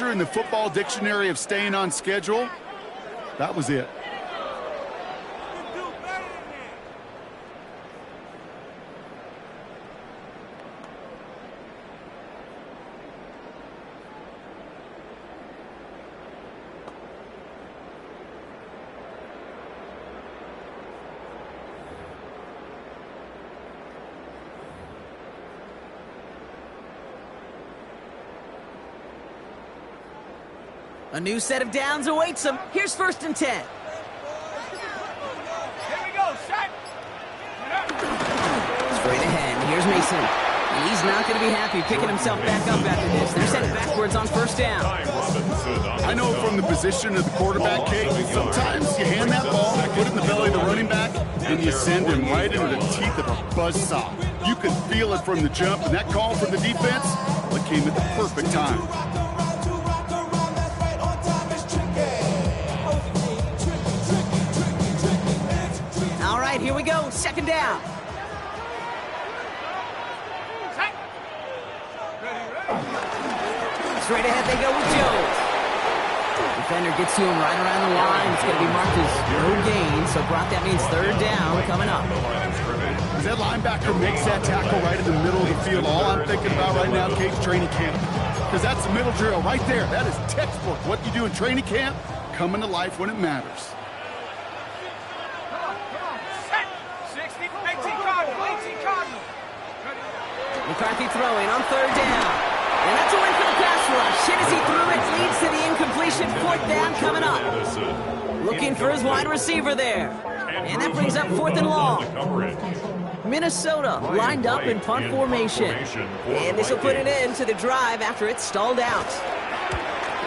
picture in the football dictionary of staying on schedule, that was it. A new set of downs awaits him. Here's 1st and 10. Here we go, shot. Straight ahead. Here's Mason. He's not going to be happy picking himself back up after this. They're sent backwards on 1st down. I know from the position of the quarterback, Kate, sometimes you hand that ball, put it in the belly of the running back, and you send him right into the teeth of a buzzsaw. You can feel it from the jump, and that call from the defense, well, it came at the perfect time. All right, here we go. 2nd down. Straight ahead they go with Jones. Defender gets to him right around the line. It's going to be marked as no gain, so Brock, that means 3rd down coming up. As that linebacker makes that tackle right in the middle of the field, all I'm thinking about right now, Kate's training camp. Because that's the middle drill right there. That is textbook. What you do in training camp, coming to life when it matters. McCarthy throwing on 3rd down. And that's a win for the pass rush. Hit as he threw it, leads to the incompletion. 4th down coming up. Looking for his wide receiver there. And that brings up 4th and long. Minnesota lined up in punt formation. And this will put an end to the drive after it's stalled out.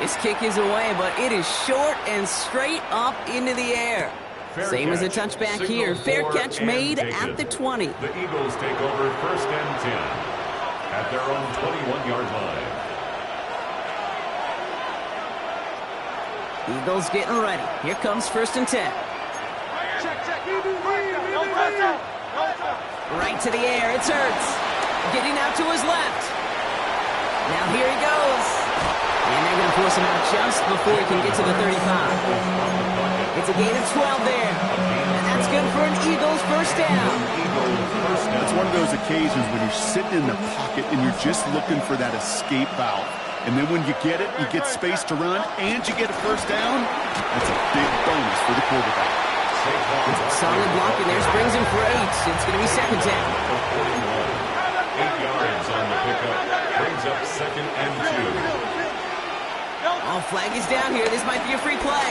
This kick is away, but it is short and straight up into the air. Same as a touchback here. Fair catch made at the 20. The Eagles take over 1st and 10 at their own 21-yard line. Eagles getting ready. Here comes 1st and 10. Right to the air. It's Hurts. Getting out to his left. Now here he goes. And they're going to force him out just before he can get to the 35. It's a gain of 12 there. And that's good for an Eagles 1st down. It's one of those occasions when you're sitting in the pocket and you're just looking for that escape valve. And then when you get it, you get space to run, and you get a 1st down. That's a big bonus for the quarterback. It's a solid block, and there brings him for 8. It's going to be 2nd down. 8 yards on the pickup. Brings up 2nd and 2. Oh, flag is down here. This might be a free play.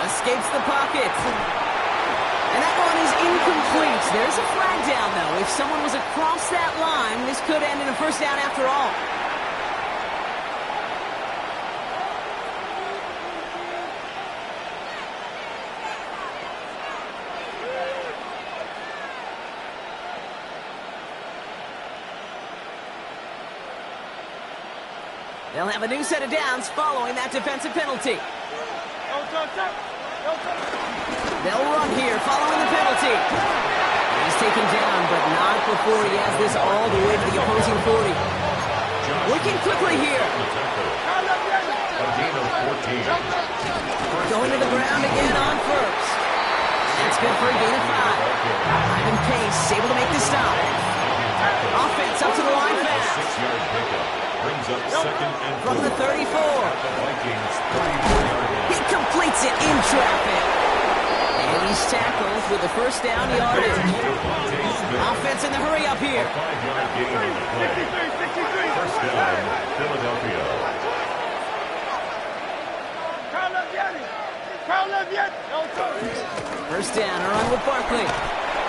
Escapes the pocket. And that one is incomplete. There's a flag down, though. If someone was across that line, this could end in a 1st down after all. They'll have a new set of downs following that defensive penalty. They'll run here following the penalty. He's taken down, but not before he has this all the way to the opposing 40. Looking quickly here. A gain of 14. Going to the ground again on 1st. That's good for a gain of 5. Ivan Pace able to make the stop. Offense up to the line fast. 6-yard pickup. Brings up 2nd and 4. From the 34. The Vikings 34-yard line. He completes it in traffic. And he's tackled with the 1st down yardage. Offense in the hurry up here. 5-yard gain on the play. 1st down, Philadelphia. 1st down, a run with Barkley.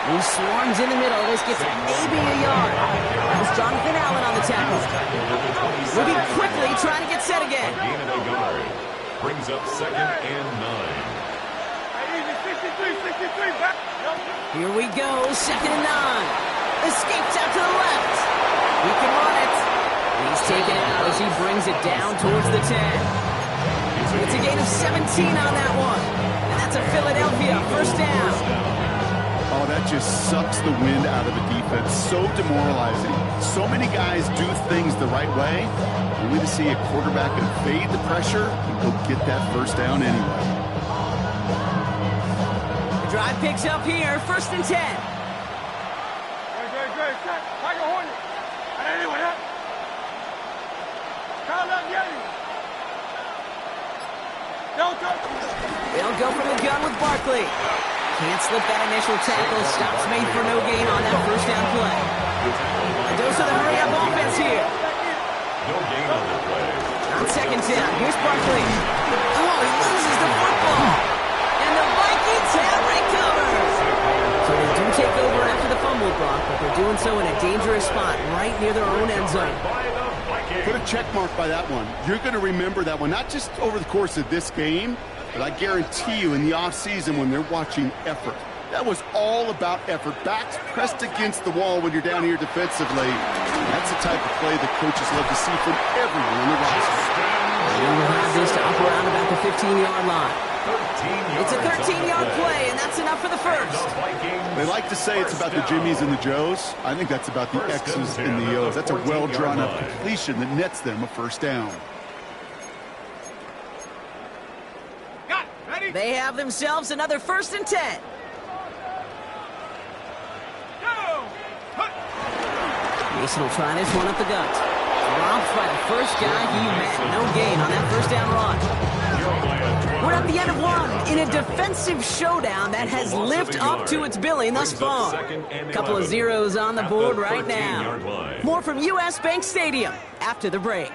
He swarms in the middle. This gets maybe a yard. That was Jonathan Allen on the tackle. Moving quickly, trying to get set again. A gain of a yard. Brings up 2nd and 9. Here we go, 2nd and 9. Escapes out to the left. He can run it. He's taken out as he brings it down towards the 10. It's a gain of 17 on that one. And that's a Philadelphia 1st down. Oh, that just sucks the wind out of a defense. So demoralizing. So many guys do things the right way, only to see a quarterback evade the pressure and go get that first down anyway. The drive picks up here, 1st and 10. They'll go from the gun with Barkley. Can't slip that initial tackle. Stops made for no gain on that first down play. A dose of the hurry-up offense here. No gain on the play. On 2nd down, here's Barkley. Oh, he loses the football. And the Vikings have recovered. So they do take over after the fumble, Brock, but they're doing so in a dangerous spot right near their own end zone. Put a check mark by that one. You're going to remember that one, not just over the course of this game, but I guarantee you in the offseason when they're watching effort. That was all about effort. Backs pressed against the wall when you're down here defensively. That's the type of play that coaches love to see from everyone on the roster. And we'll have this to up around about the 15-yard line. It's a 13-yard play, and that's enough for the first. They like to say it's about the Jimmies and the Joes. I think that's about the X's and the O's. That's a well-drawn-up completion that nets them a first down. They have themselves another 1st and 10. Mason will try this one up the gut. Dropped by the first guy he met. No gain on that first down run. We're at the end of one in a defensive showdown that has lived up to its billing thus far. A couple of zeros on the board right now. More from U.S. Bank Stadium after the break.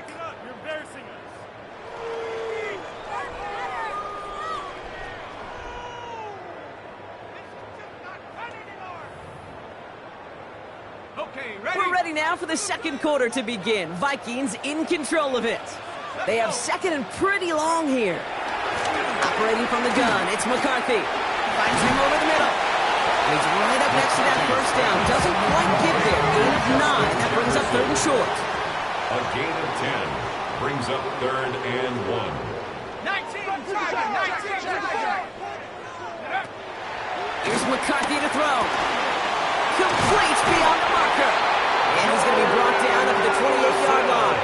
We're ready now for the second quarter to begin. Vikings in control of it. They have 2nd and pretty long here. Operating from the gun, it's McCarthy. Finds him over the middle. He's right up next to that first down. Doesn't quite get there. Gain of 9. That brings up 3rd and short. A gain of 10 brings up 3rd and 1. 19. Here's McCarthy to throw. Complete beyond the marker. And he's going to be brought down up to the 28-yard line.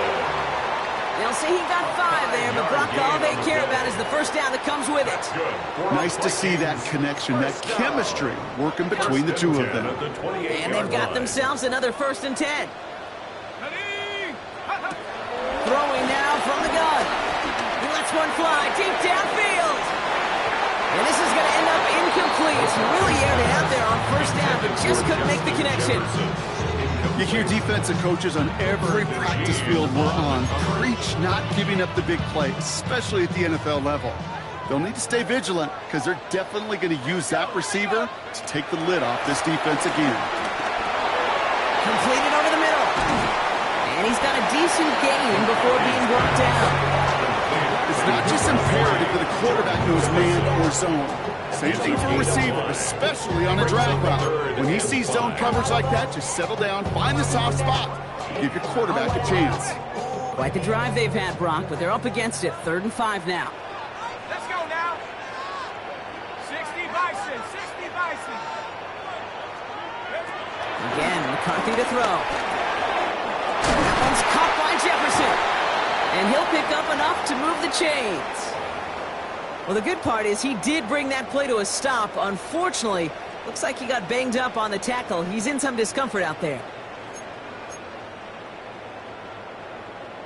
They'll say he got 5 there, but Brock, all they care about is the first down that comes with it. Nice to see that connection, that chemistry working between the two of them. And they've got themselves another 1st and 10. Throwing now from the gun. He lets one fly deep downfield. And this is going to end up incomplete. He really aired it out there on first down, but just couldn't make the connection. You hear defensive coaches on every practice field we're on preach not giving up the big play, especially at the NFL level. They'll need to stay vigilant because they're definitely going to use that receiver to take the lid off this defense again. Completed over the middle. And he's got a decent gain before being brought down. It's not just imperative that a quarterback knows man or zone. Same thing for a receiver, especially on a drag route. When he sees zone coverage like that, just settle down, find the soft spot, give your quarterback a chance. Quite the drive they've had, Brock, but they're up against it. 3rd and 5 now. Let's go now. 60 Bison, 60 Bison. Again, McCarthy to throw. That one's caught by Jefferson. And he'll pick up enough to move the chains. Well, the good part is he did bring that play to a stop. Unfortunately, looks like he got banged up on the tackle. He's in some discomfort out there.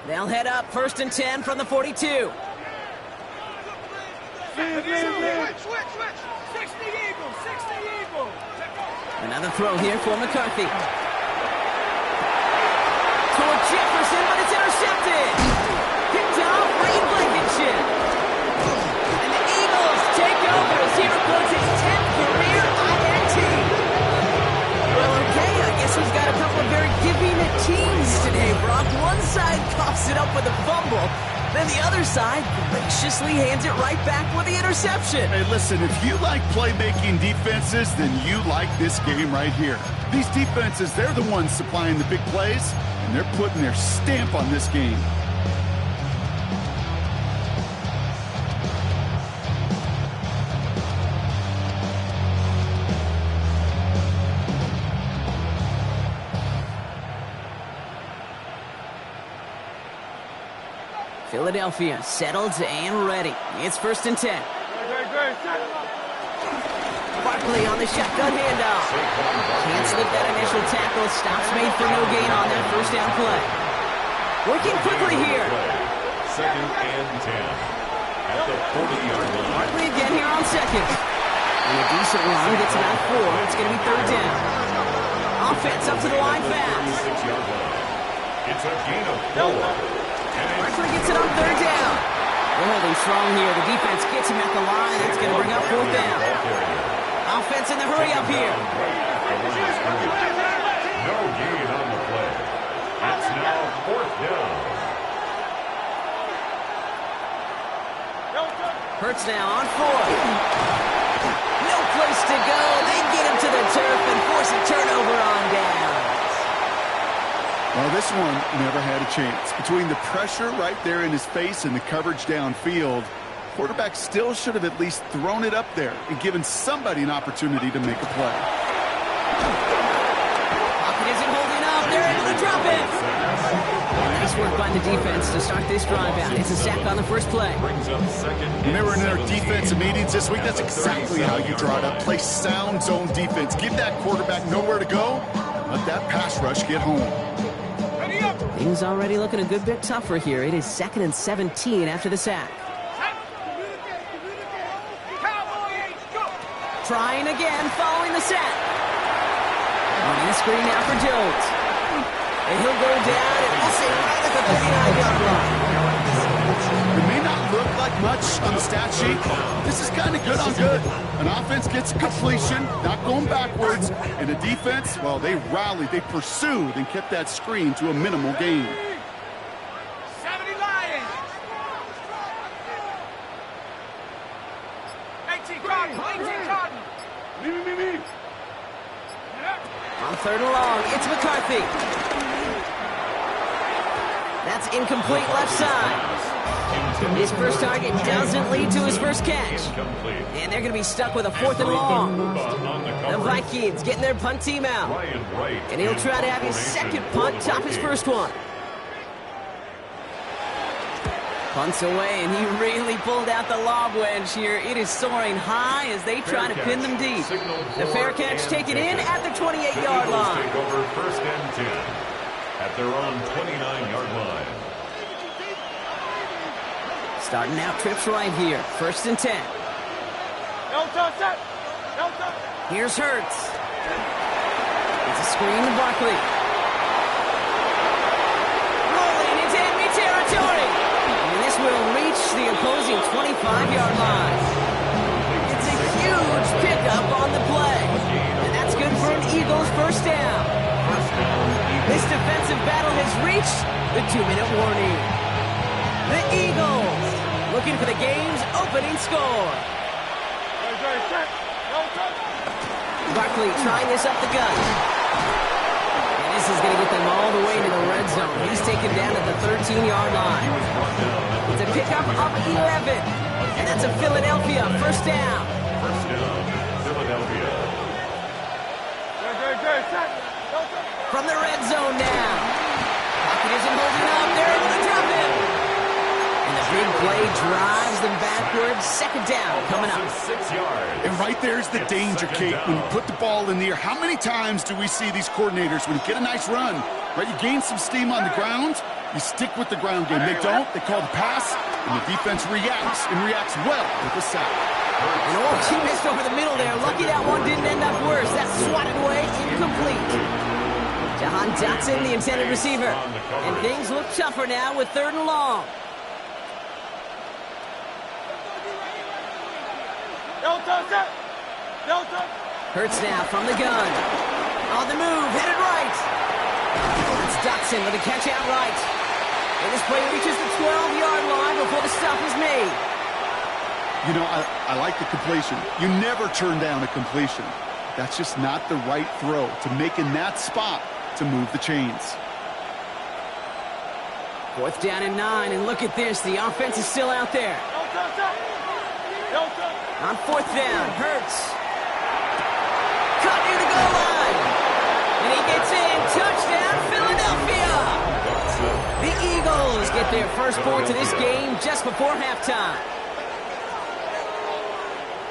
They'll head up 1st and 10 from the 42. Switch. 60 Eagles, 60 Eagles. Another throw here for McCarthy. Toward Jefferson, but it's intercepted. Picked off Reed Blankenship. And the Eagles take over as he records his 10th career INT. Well, okay, I guess he's got a couple of very giving teams today, Brock. One side coughs it up with a fumble, then the other side graciously hands it right back with the interception. Hey, listen, if you like playmaking defenses, then you like this game right here. These defenses, they're the ones supplying the big plays, and they're putting their stamp on this game. Philadelphia settled and ready. It's 1st and 10. Barkley on the shotgun handoff. Can't slip that initial tackle. Stops made for no gain on that first down play. Working quickly here. 2nd and 10. At the 40-yard line. Barkley again here on 2nd. And a decent run gets about 4. It's going to be 3rd down. Offense up to the line fast. 6-yard line. It's a gain of 4. Barkley gets it on 3rd down. They're holding strong here. The defense gets him at the line. It's going to bring up 4th down. Offense in the hurry up here. No gain on the play. It's now 4th down. Hurts now on 4th. No place to go. They get him to the turf and force a turnover on downs. Well, this one never had a chance. Between the pressure right there in his face and the coverage downfield, quarterback still should have at least thrown it up there and given somebody an opportunity to make a play. Pocket isn't holding up. They're able to drop it. Nice work by the defense to start this drive out. It's a sack on the first play. Brings up 2nd. Remember in our defensive meetings this week, that's exactly how you draw it up. Play sound zone defense. Give that quarterback nowhere to go. Let that pass rush get home. Things already looking a good bit tougher here. It is 2nd and 17 after the sack. Trying again, following the sack. Running the screen now for Jones. And he'll go down and we'll say right at the 39-yard line. It may not look like much on the stat sheet. This is kind of good on good. An offense gets a completion, not going backwards, and the defense, well, they rallied, they pursued, and kept that screen to a minimal gain. 70 Lions. 18 Cotton. 18 Cotton. On 3rd and long, it's McCarthy. That's incomplete left side. His first target doesn't lead to his first catch. And they're going to be stuck with a 4th and long. The Vikings getting their punt team out. And he'll try to have his second punt top his first one. Punts away, and he really pulled out the lob wedge here. It is soaring high as they try to pin them deep. The fair catch taken in at the 28-yard line. Take over 1st and 10 at their own 29-yard line. Starting out trips right here. 1st and 10. Here's Hurts. It's a screen to Barkley. Rolling into enemy territory. And this will reach the opposing 25-yard line. It's a huge pickup on the play. And that's good for an Eagles first down. This defensive battle has reached the 2-minute warning. The Eagles looking for the game's opening score. Barkley trying this up the gut. And this is going to get them all the way to the red zone. He's taken down at the 13-yard line. It's a pickup of 11. And that's a Philadelphia first down. First down, Philadelphia. From the red zone now. Pocket isn't holding up. They're able to drop it. And the big play drives them backwards. 2nd down coming up. 6 yards. And right there's the danger, Kate. When you put the ball in the air, how many times do we see these coordinators, when you get a nice run, right, you gain some steam on the ground, you stick with the ground game. They don't. They call the pass, and the defense reacts, and reacts well with the sack. And he missed over the middle there. Lucky that one didn't end up worse. That swatted away, incomplete. Jahan Dotson, the intended receiver. And things look tougher now with 3rd and long. Hurts now from the gun. On the move, headed right. That's Dotson with a catch out right. And this play reaches the 12-yard line before the stop is made. You know, I like the completion. You never turn down a completion. That's just not the right throw to make in that spot to move the chains. 4th down and 9, and look at this. The offense is still out there. On 4th down, Hurts. Cut near the goal line. And he gets in. Touchdown, Philadelphia. The Eagles Eagles get their first points of this game just before halftime.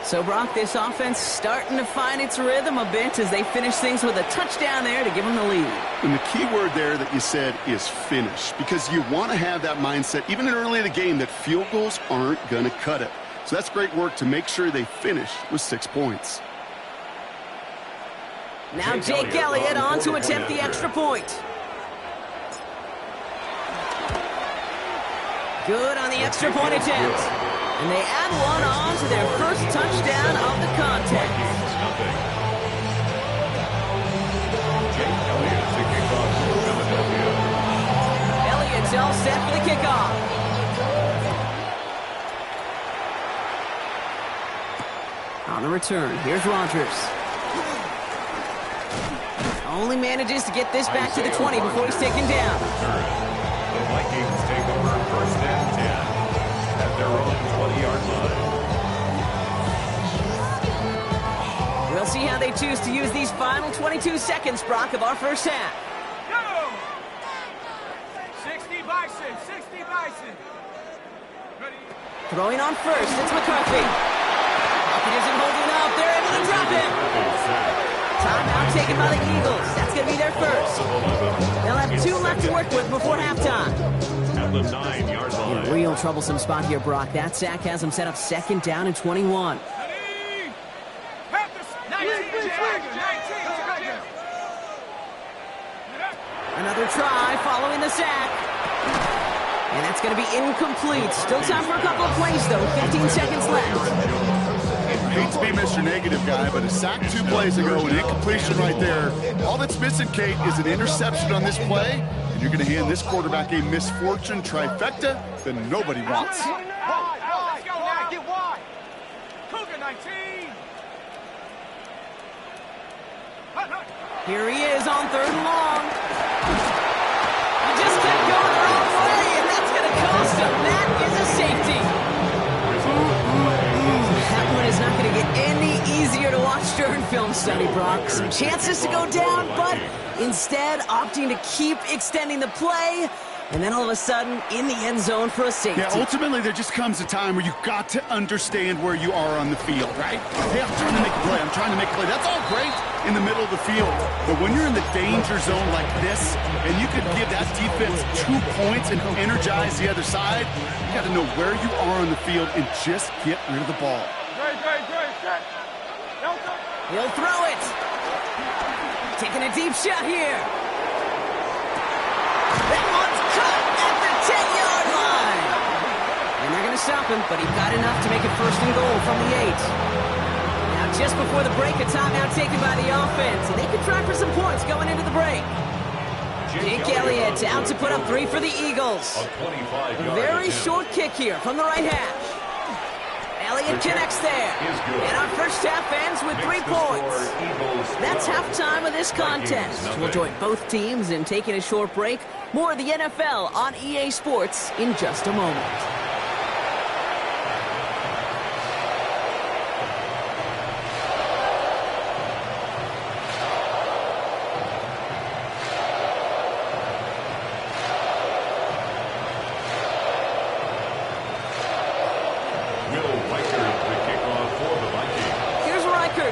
So, Brock, this offense starting to find its rhythm a bit as they finish things with a touchdown there to give them the lead. And the key word there that you said is finish, because you want to have that mindset, even early in the game, that field goals aren't going to cut it. So that's great work to make sure they finish with 6 points. Now Jake Elliott on to attempt the extra point. Good on the extra point attempt. And they add one on to their first touchdown of the contest. Jake Elliott to kick off for Philadelphia. Elliott's all set for the kickoff. On the return, here's Rodgers. Only manages to get this back to the 20 before he's taken down. The Vikings take over first and 10 at their own 20-yard line. We'll see how they choose to use these final 22 seconds, Brock, of our first half. Go! 60 Bison, 60 Bison. Ready? Throwing on first, it's McCarthy. Pocket isn't holding up. They're able to drop him. Timeout taken by the Eagles. That's going to be their first. They'll have 2 left to work with before halftime. At the 9-yard line. In a real troublesome spot here, Brock. That sack has them set up second down and 21. Another try following the sack. And that's going to be incomplete. Still time for a couple of plays, though. 15 seconds left. I hate to be Mr. Negative guy, but a sack 2 plays ago, an incompletion right there. All that's missing, Kate, is an interception on this play. And you're going to hand this quarterback a misfortune trifecta that nobody wants. Let's go now. Get wide. Cougar 19. Here he is on 3rd and long. He just kept going the wrong way, and that's going to cost him. That is a safety. That one is not going to get any easier to watch during film study, Brock. Some chances to go down, but instead opting to keep extending the play. And then all of a sudden, in the end zone for a safety. Yeah, ultimately, there just comes a time where you've got to understand where you are on the field, right? Hey, I'm trying to make a play. I'm trying to make a play. That's all great in the middle of the field. But when you're in the danger zone like this, and you could give that defense 2 points and energize the other side, you got to know where you are on the field and just get rid of the ball. He'll throw it. Taking a deep shot here. That one's caught at the 10-yard line. And they're going to stop him, but he got enough to make it 1st and goal from the 8. Now, just before the break, a timeout taken by the offense. And they could try for some points going into the break. Jake Elliott out to put up 3 for the Eagles. A very short kick here from the right hash. Elliott connects there. And our first half ends with 3 points. That's halftime of this contest. We'll join both teams in taking a short break. More of the NFL on EA Sports in just a moment.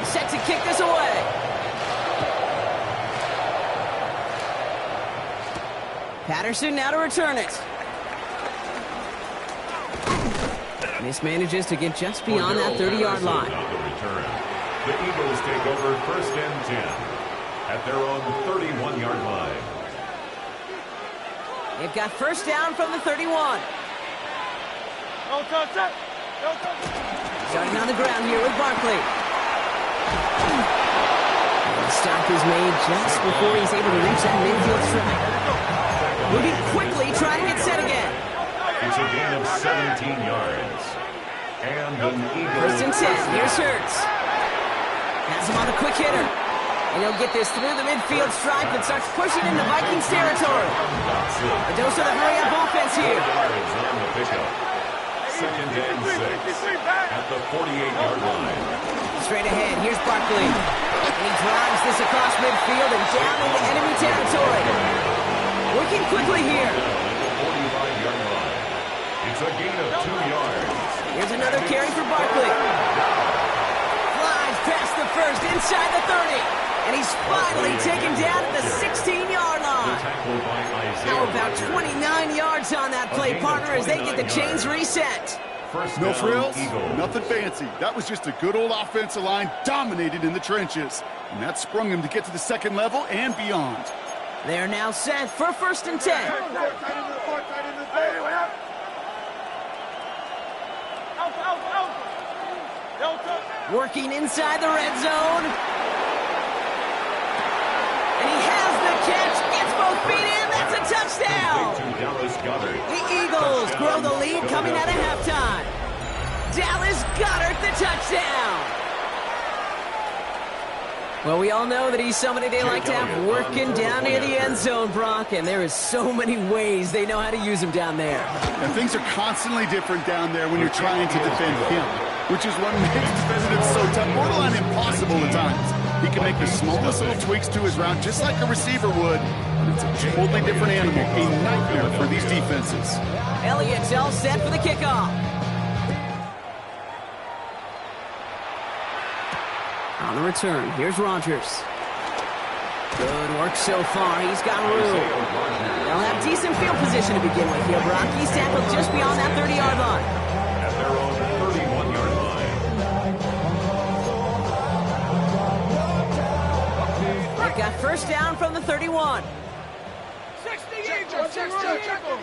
Set to kick this away. Patterson now to return it. Mismanages to get just beyond that 30-yard line. The Eagles take over 1st and 10 at their own 31-yard line. They've got 1st down from the 31. Starting on the ground here with Barkley. The stop is made just before he's able to reach that midfield strike. Moving quickly, trying to get set again. It's a gain of 17 yards. And an Eagle. 1st and 10. Here's Hurts. Has him on the quick hitter. And he'll get this through the midfield stripe and starts pushing into Vikings territory. A dose of the hurry-up offense here. 2nd and 6 at the 48-yard line. Straight ahead, here's Barkley. And he drives this across midfield and down into enemy territory. Working quickly here. It's a gain of 2 yards. Here's another carry for Barkley. Flies past the first, inside the 30. And he's finally taken down at the 16-yard line. How about 29 yards on that play, partner, as they get the chains reset? No frills, nothing fancy. That was just a good old offensive line dominated in the trenches. And that sprung him to get to the second level and beyond. They're now set for 1st and 10. Working inside the red zone. And he has the catch. Gets both feet in. That's a touchdown. The Eagles grow the lead coming out of halftime. Dallas Goedert the touchdown. Well, we all know that he's somebody they like to have working down near the end zone, Brock, and there is so many ways they know how to use him down there. And things are constantly different down there when you're trying to defend him, which is what makes defending him so tough, borderline impossible at times. He can make the smallest little tweaks to his route just like a receiver would, but it's a totally different animal, a nightmare for these defenses. Elliott's all set for the kickoff. On the return, here's Rodgers. Good work so far. He's got room. They'll have decent field position to begin with here, Brock. He's tackled just beyond that 30-yard line. At their own 31-yard line. They've got first down from the 31. 60 Eagles. He's checking.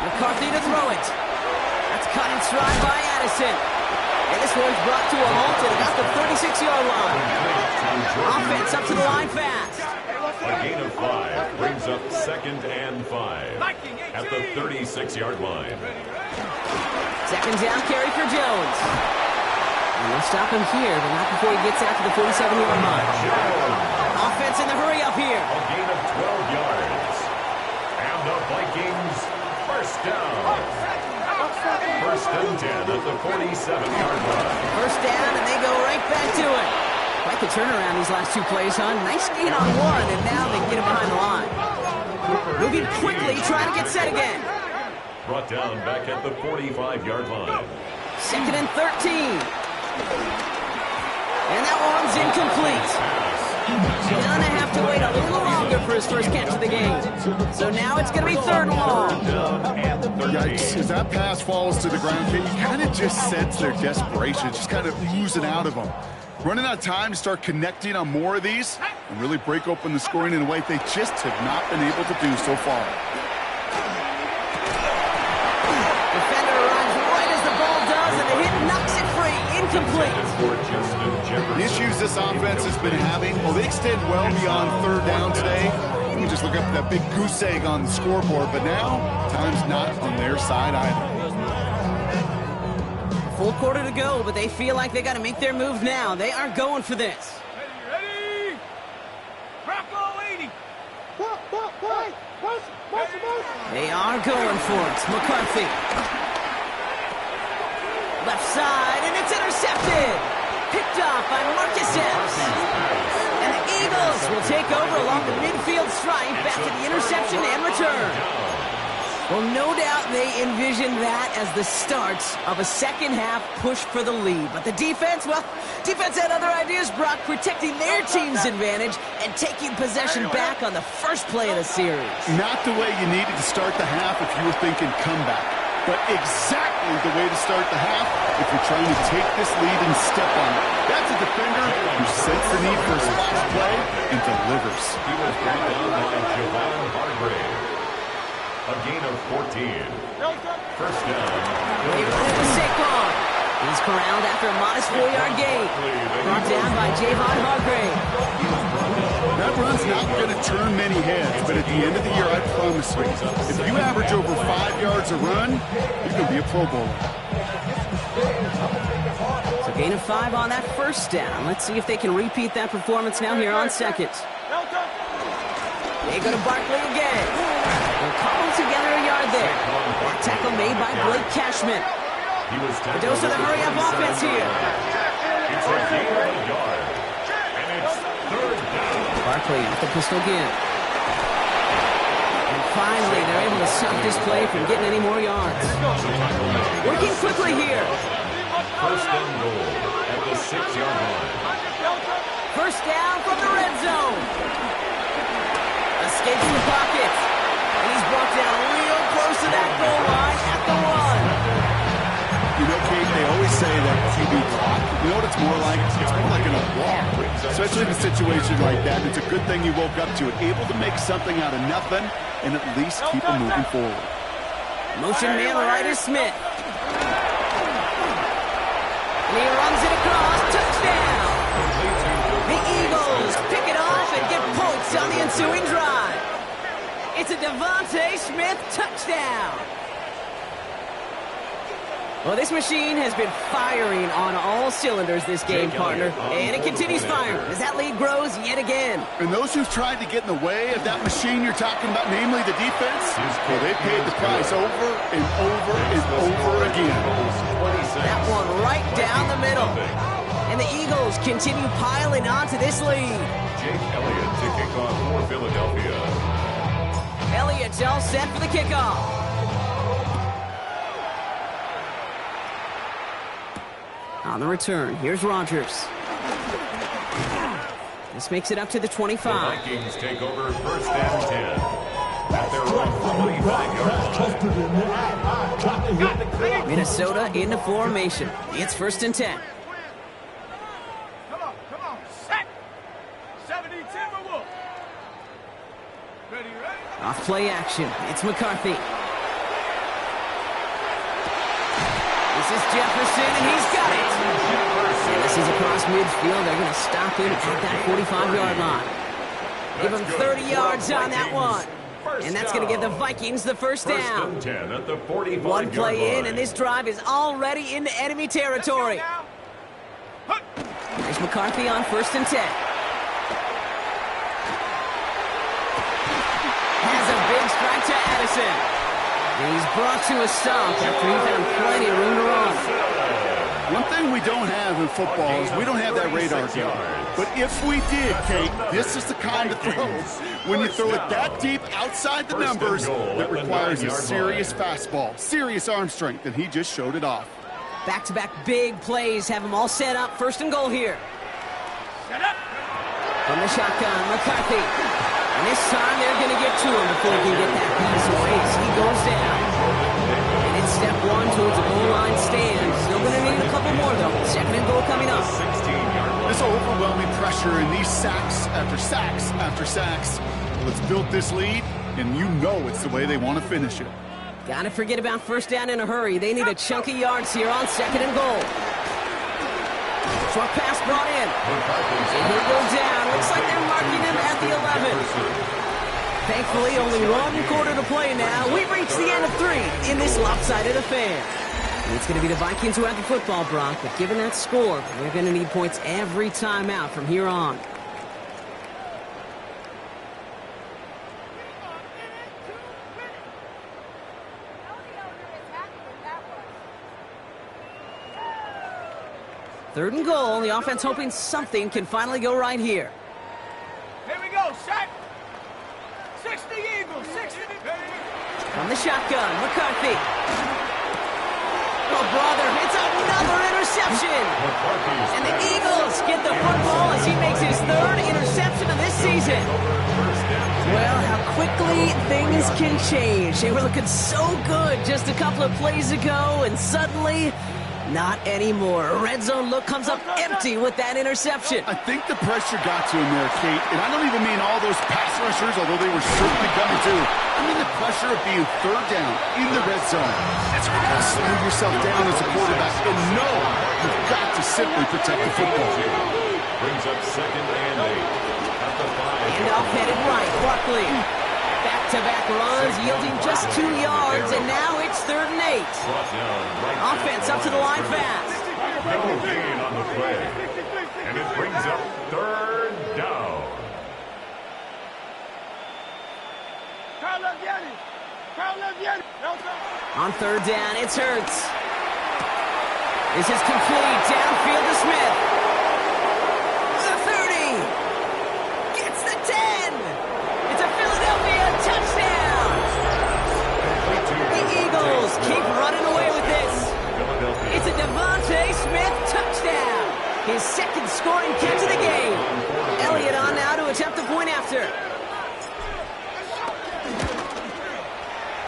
McCarthy to throw it. That's cut in stride by Addison. And this one's brought to a halt at about the 36-yard line. Offense up to the line fast. A gain of 5 brings up 2nd and 5 at the 36-yard line. 2nd down carry for Jones. And they'll stop him here, but not before he gets out to the 47-yard line. Offense in the hurry up here. A gain of 12 yards. And the Vikings first down. 1st and 10 at the 47-yard line. First down, and they go right back to it. Quite the turnaround these last 2 plays, huh? Nice gain on one, and now they get him behind the line. Moving quickly, trying to get set again. Brought down back at the 45-yard line. 2nd and 13. And that one's incomplete. Gonna have to wait a little longer for his first catch of the game. So now it's gonna be 3rd and long. Yikes, as that pass falls to the ground, you kind of just sense their desperation, just kind of oozing out of them. Running out of time to start connecting on more of these and really break open the scoring in a way they just have not been able to do so far. Defender arrives right as the ball does, and the hit knocks it free. Incomplete. The issues this offense has been having, well, they extend well beyond 3rd down today. You can just look up that big goose egg on the scoreboard, but now time's not on their side either. Full quarter to go, but they feel like they got to make their move now. They are going for this. Ready? Rocco 80. They are going for it. McCarthy. Left side, and it's intercepted. Picked off by Marcus Epps. And the Eagles will take over along the midfield stripe after the interception and return. Well, no doubt they envisioned that as the start of a second-half push for the lead. But the defense, well, defense had other ideas, Brock, protecting their team's advantage and taking possession back on the first play of the series. Not the way you needed to start the half if you were thinking comeback, but exactly the way to start the half if you're trying to take this lead and step on it. That's a defender who senses the need for a splash play and delivers. He was brought down by Javon Hargrave. A gain of 14. First down. They run it with Saquon. He's corralled after a modest 4-yard gain. Brought down by Javon Hargrave. That run's not going to turn many heads, but at the end of the year, I promise you, if you average over 5 yards a run, you're going to be a Pro Bowler. So gain of 5 on that first down. Let's see if they can repeat that performance now here on 2nd. They go to Barkley again. They'll cobble together a yard there. That tackle made by Blake Cashman. A dose of the hurry-up offense here. It's a gain of a yard. And it's 3rd down. Barkley with the pistol again. And Finally, they're able to stop this play from getting any more yards. Working quickly here. First and goal at the 6-yard line. First down from the red zone. Escapes the pocket. And he's brought down real close to that goal line at the 1. You know, Kate, they always say that QB clock, you know what it's more like? It's more like an alarm. Especially in a situation like that. It's a good thing you woke up to it. Able to make something out of nothing and at least keep them moving forward. Motion man Ryder Smith. And he runs it across. Touchdown! The Eagles pick it off and get points on the ensuing drive. It's a Devontae Smith touchdown. Well, this machine has been firing on all cylinders this game, partner. And it continues firing as that lead grows yet again. And those who've tried to get in the way of that machine you're talking about, namely the defense, well, they paid the price over and over and over again. That one right down the middle. And the Eagles continue piling onto this lead. Jake Elliott to kick off for Philadelphia. Elliott's all set for the kickoff. On the return, here's Rodgers. This makes it up to the 25. The Vikings take over first and 10. At their own 45-yard line. Minnesota into formation. It's first and 10. Come on. Set. 70 Timberwolves. Ready? Off play action. It's McCarthy. This is Jefferson, and he's got it. And this is across midfield. They're going to stop him at that 45-yard line. Give him 30 yards on that one. And that's going to give the Vikings the first down. First and 10 at the 45-yard line. One play in, and this drive is already into enemy territory. There's McCarthy on first and 10. Has a big strike to Addison. And he's brought to a stop after he found plenty of room to run. One thing we don't have in football is we don't have that radar gun. But if we did, Kate, this is the kind of throw, when you throw it that deep outside the numbers, that requires a serious fastball, serious arm strength, and he just showed it off. Back-to-back big plays have them all set up. First and goal here. From the shotgun, McCarthy. And this time they're going to get to him before he can get that pass away as he goes down. And it's step one towards a goal line stand. Still going to need a couple more, though. Second and goal coming up. 16-yard line. This overwhelming pressure and these sacks after sacks after sacks. Well, it's built this lead, and you know it's the way they want to finish it. Gotta forget about first down in a hurry. They need a chunky yards here on second and goal. Short pass brought in. And he'll go down. Looks like they're marking him at the 11. Thankfully, only one quarter to play now. We've reached the end of 3 in this lopsided affair. And it's going to be the Vikings who have the football, Brock. But given that score, they're going to need points every time out from here on. Third and goal. The offense hoping something can finally go right here. Here we go. Set. 60 Eagles. 60. From the shotgun, McCarthy. Oh, brother, it's another interception. And the Eagles get the football as he makes his 3rd interception of this season. Well, how quickly things can change. They were looking so good just a couple of plays ago, and suddenly, not anymore. A red zone look comes up empty with that interception. I think the pressure got to him there, Kate. And I don't even mean all those pass rushers, although they were certainly coming too. I mean the pressure of being 3rd down in the red zone. It's hard to slow yourself down as a quarterback and know you've got to simply protect the football. Brings up second and 8 at the 5. And off headed right, Barkley. Back-to-back runs yielding just 2 yards, and now it's 3rd and 8. Offense up to the line fast. No gain on the play. And it brings up 3rd down. On 3rd down, it's Hurts. This is complete. Downfield to Smith. The 30. Gets the 10. It's a Philadelphia touchdown. Eagles keep running away with this. It's a Devontae Smith touchdown. His second scoring catch of the game. Elliott on now to attempt the point after.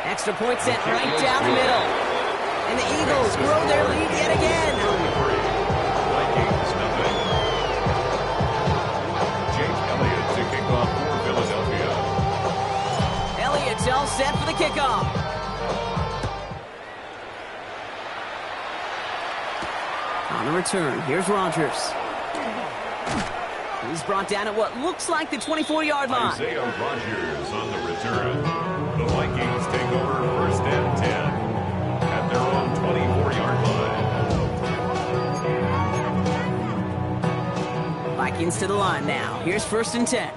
Extra point sent right down the middle. And the Eagles grow their lead yet again. Vikings nothing. Jake Elliott to kick off for Philadelphia. Elliott's all set for the kickoff. On the return, here's Rodgers. He's brought down at what looks like the 24-yard line. Isaiah Rodgers on the return. The Vikings take over first and 10 at their own 24-yard line. Vikings to the line now. Here's first and 10.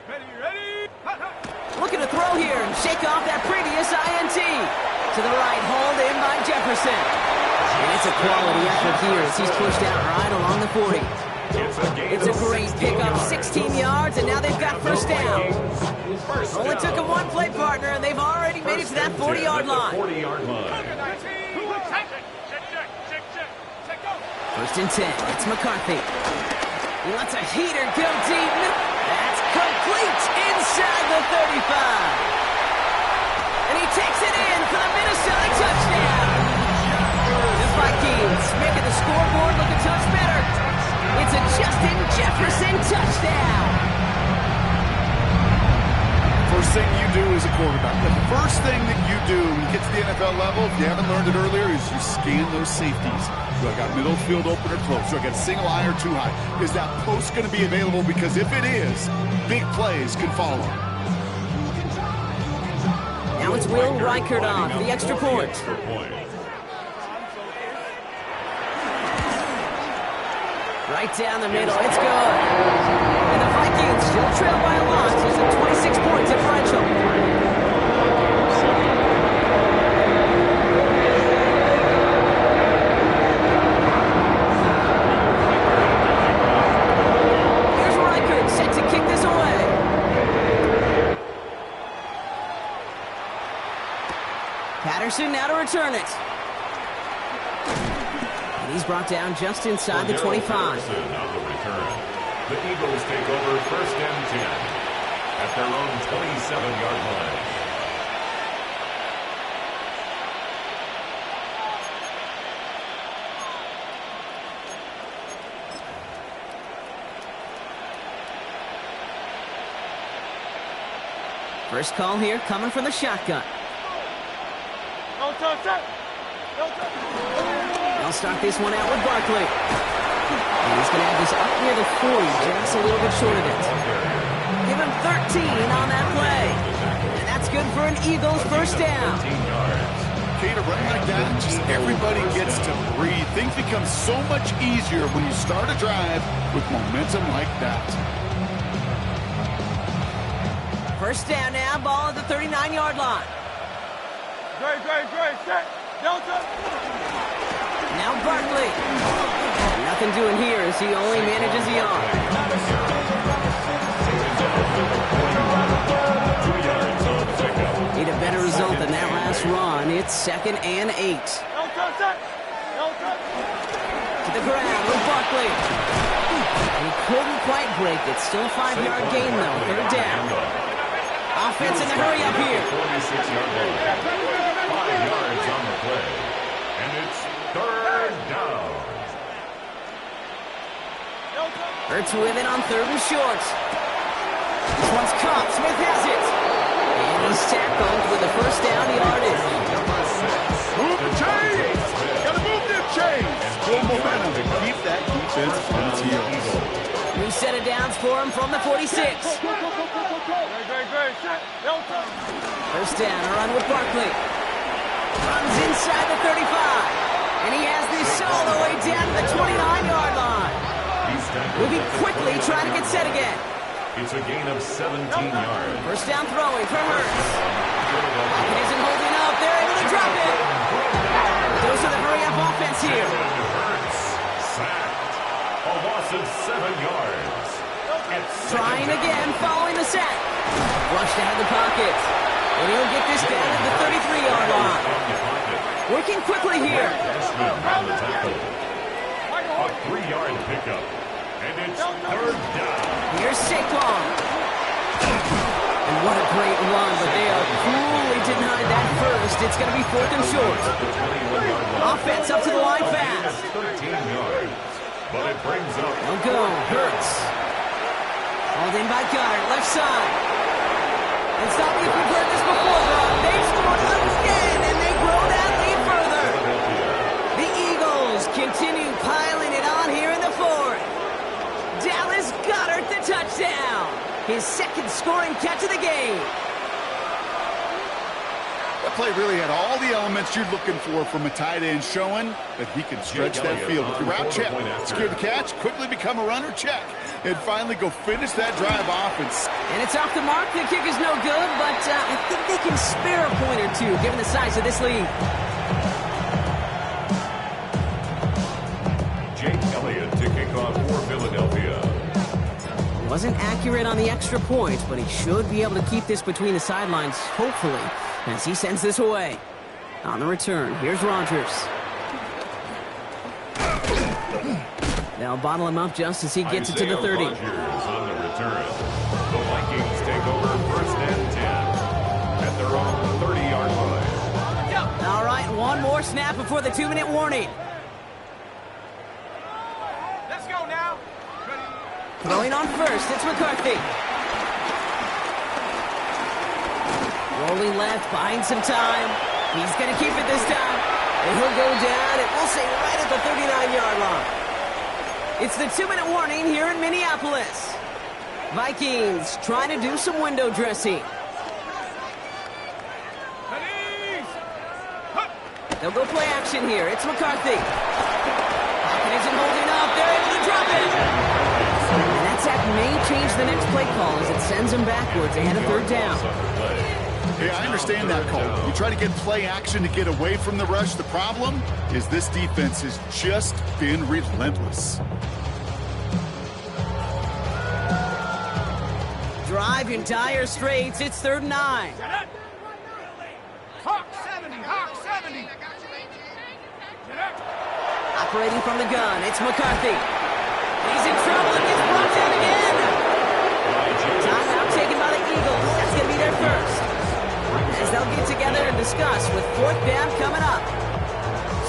Ready. Looking to throw here and shake off that previous INT. To the right, hauled in by Jefferson. And it's a quality effort here as he's pushed out right along the 40. It's a great pickup, 16 yards, and now they've got first down. Only took them one play, partner, and they've already made it to that 40-yard line. 40-yard line. First and 10, it's McCarthy. He lets a heater go deep. That's complete inside the 35. And he takes it in for the Minnesota touchdown. The Vikings making the scoreboard look a touch better. It's a Justin Jefferson touchdown. First thing you do as a quarterback, the first thing that you do when you get to the NFL level, if you haven't learned it earlier, is you scan those safeties. Do I got middle field open or close? Do I got single high or too high? Is that post going to be available? Because if it is, big plays can follow. Now it's Will Reichert on for the extra point. Right down the middle, it's good. And the Vikings still trail by a lot. There's a 26-point differential. Here's Reichert set to kick this away. Patterson now to return it. And he's brought down just inside the 25. On the return. The Eagles take over first and 10 at their own 27-yard line. First call here coming from the shotgun. They'll start this one out with Barkley. And he's going to have this up near the 40, just a little bit short of it. Give him 13 on that play. And that's good for an Eagles first down. Okay, to run like that, just everybody gets to breathe. Things become so much easier when you start a drive with momentum like that. First down now, ball at the 39-yard line. Great. Set. Delta. Now Barkley. Nothing doing here as he only manages the arm. 2 yards on the pickup. Need a better result than that last run. It's 2nd and 8. To the ground with Barkley. He couldn't quite break it. Still a 5-yard gain, though. Third down. Offense in the hurry up here. 46-yard line. 5 yards on the play. And it's third down. Hurts with it on 3rd and short. This one's caught. Smith has it. And he's tackled with the first down yardage. Move the chains! Gotta move them chains! Full momentum to keep that defense on its heels. New set of downs for him from the 46. First down, a run with Barkley. Runs inside the 35. And he has this all the way down to the 29-yard line. Moving quickly, trying to get set again. It's a gain of 17 yards. First down throwing for Hurts. Pocket isn't holding up. They're able to drop it. Goes to the hurry-up offense here. Hurts sacked. A loss of 7 yards. Trying again, following the sack. Rushed out of the pocket. And he'll get this down to the 33-yard line. Working quickly here. On the tackle. A 3-yard pickup. And it's third down. Here's Saquon. And what a great run, but they are cruelly denied that first. It's going to be 4th and short. Offense up to the line fast. 13 yards. But it brings up. They'll go. Hurts. Hauled in by Goddard, left side. And stop me if you've heard this before, but they've scored again, and they grow that lead further. The Eagles continue piling it on here in the 4th. Dallas Goedert the touchdown. His 2nd scoring catch of the game. That play really had all the elements you're looking for from a tight end, showing that he can stretch that field. With your route, check. Secure the catch, quickly become a runner, check. And finally go finish that drive off. And it's off the mark. The kick is no good, but I think they can spare a point or two, given the size of this lead. Jake Elliott to kick off for Philadelphia. Wasn't accurate on the extra point, but he should be able to keep this between the sidelines, hopefully, as he sends this away. On the return, here's Rodgers. They'll bottle him up just as he gets it to the 30. Rodgers on the return. The Vikings take over 1st and 10 at their own 30-yard line. All right, one more snap before the 2-minute warning. Let's go now. Throwing on first, it's McCarthy. Rolling left, buying some time. He's going to keep it this time. And he'll go down, and we'll say right at the 39-yard line. It's the 2-minute warning here in Minneapolis. Vikings trying to do some window dressing. They'll go play action here. It's McCarthy. Pocket isn't holding up. They're able to drop it. And that sack may change the next play call as it sends them backwards ahead of 3rd down. Yeah, I understand that call. You try to get play action to get away from the rush. The problem is this defense has just been relentless. Drive in dire straits. It's 3rd and 9. Hawk 70, Hawk 70. Operating from the gun, it's McCarthy. He's in trouble and gets brought down again. Timeout taken by the Eagles. That's going to be their first. As they'll get together and discuss with 4th down coming up.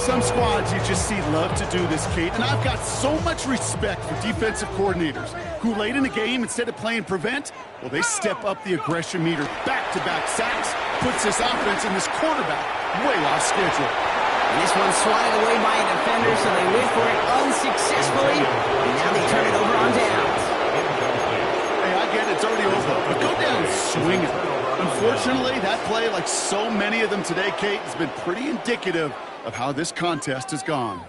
Some squads you just see love to do this, Kate, and I've got so much respect for defensive coordinators who late in the game, instead of playing prevent, well, they step up the aggression meter. Back-to-back sacks puts this offense and this quarterback way off schedule. And this one's swatted away by a defender, so they went for it unsuccessfully, and now they turn it over on downs. Hey, I get it, it's already over, but go down swinging. Unfortunately, that play, like so many of them today, Kate, has been pretty indicative of how this contest has gone.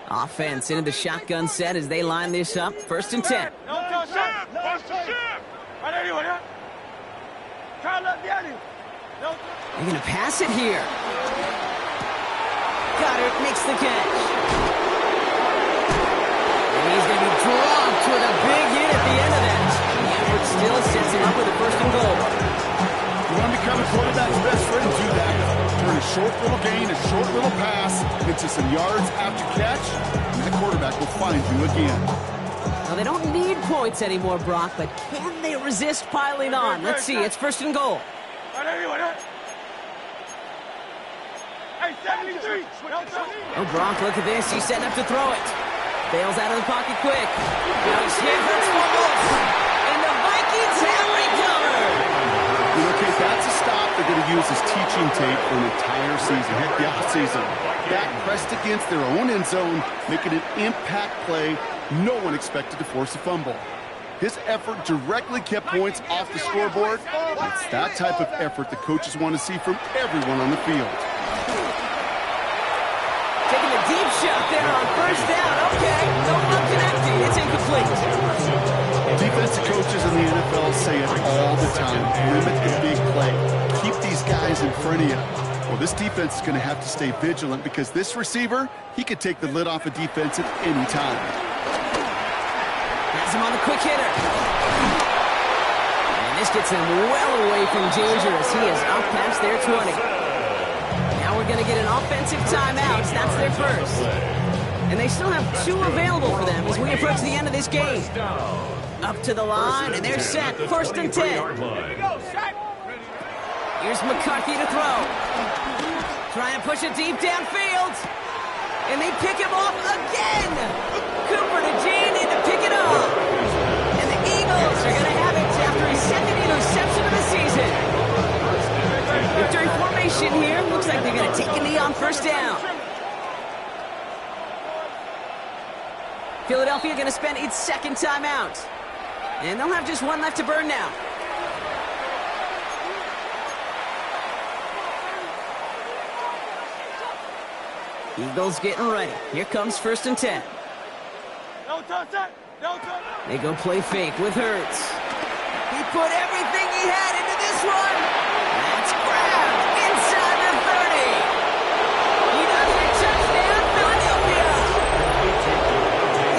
Offense into the shotgun set as they line this up. 1st and 10. They're going to pass it here. Goddard makes the catch. And he's going to be dropped with a big hit at the end of that. The effort still sets him up with a 1st and goal. You want to become a quarterback's best friend, do that. Turn a short little gain, a short little pass into some yards after catch, and that quarterback will find you again. Now, they don't need points anymore, Brock, but can they resist piling on? Let's see. It's 1st and goal. Oh, Brock, look at this. He's setting up to throw it. Bails out of the pocket quick. Now he's hit, hurts, fumbles. And the Vikings have recovered. You know, Kate, that's a stop they're going to use as teaching tape for an entire season. Heck, the offseason. Back pressed against their own end zone, making an impact play. No one expected to force a fumble. His effort directly kept points off the scoreboard. It's that type of effort the coaches want to see from everyone on the field. Taking a deep shot there on 1st down. Okay, no one connecting. It's incomplete. Defensive coaches in the NFL say it all the time. Limit the big play. Keep these guys in front of you. Well, this defense is going to have to stay vigilant because this receiver, he could take the lid off a defense at any time. Has him on the quick hitter. And this gets him well away from danger as he is up past their 20. Now we're going to get an offensive timeout. That's their first. And they still have 2 available for them as we approach the end of this game. Up to the line, and they're set. First and 10. Here's McCarthy to throw. Trying to push it deep downfield. And they pick him off again. Cooper to Gene in to pick it up. And the Eagles are going to have it after his second interception of the season. Victory formation here. Looks like they're going to take a knee on first down. Philadelphia going to spend its second timeout. And they'll have just 1 left to burn now. Eagles getting ready. Here comes first and 10. They go play fake with Hurts. He put everything he had into this one. That's grabbed inside the 30. He does it. Touchdown, Philadelphia.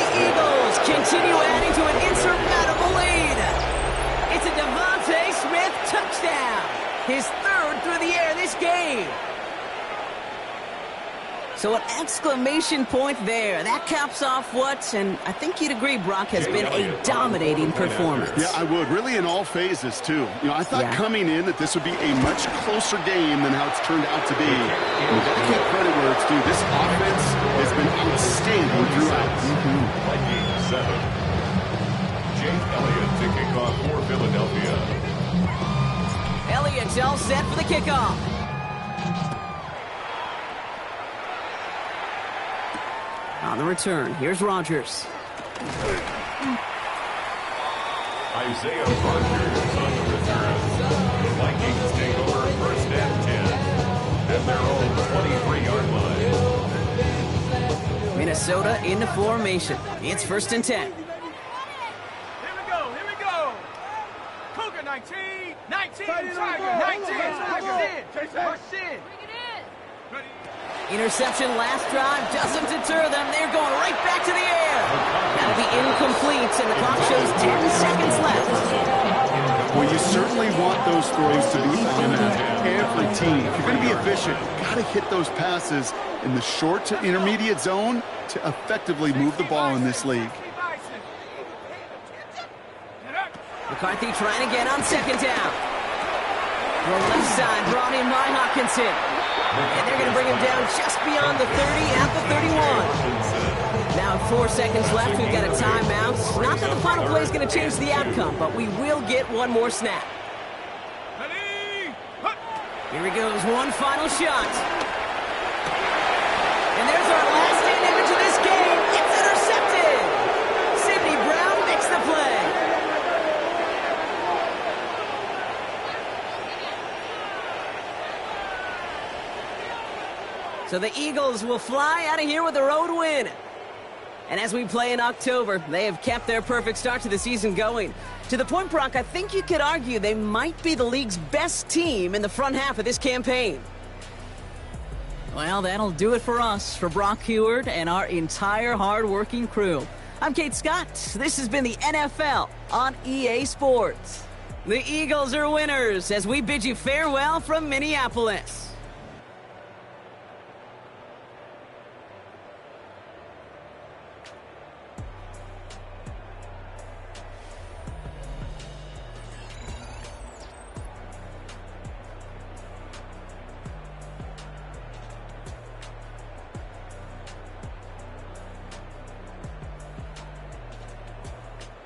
The Eagles continue adding to an insurmountable lead. It's a Devontae Smith touchdown. His 3rd through the air this game. So an exclamation point there. That caps off what, and I think you'd agree, Brock, has been a dominating performance. Yeah, I would. Really in all phases, too. You know, I thought coming in that this would be a much closer game than how it's turned out to be. We've got to give credit where it's due. This offense has been outstanding throughout. Game 7. Jake Elliott to kick off for Philadelphia. Elliott's all set for the kickoff. On the return, here's Rodgers. Isaiah Rodgers on the return. The Vikings take over first and 10 at their own 23-yard line. Minnesota into formation. It's first and 10. Here we go. Cougar 19, Tiger 19, Rush in. Interception last drive doesn't deter them. They're going right back to the air. That'll be incomplete, and the clock shows 10 seconds left. Well, you certainly want those throws to be automatic. Every team, if you're going to be efficient, you've got to hit those passes in the short to intermediate zone to effectively move the ball in this league. McCarthy trying again on second down. The left side brought in by Hockenson. And they're going to bring him down just beyond the 30 at the 31. Now 4 seconds left. We've got a timeout. Not that the final play is going to change the outcome, but we will get one more snap. Here he goes. One final shot. And there's our last stand image of this game. It's intercepted. Sidney Brown makes the play. So the Eagles will fly out of here with a road win. And as we play in October, they have kept their perfect start to the season going. To the point, Brock, I think you could argue they might be the league's best team in the front half of this campaign. Well, that'll do it for us, for Brock Huard and our entire hard-working crew. I'm Kate Scott. This has been the NFL on EA Sports. The Eagles are winners as we bid you farewell from Minneapolis.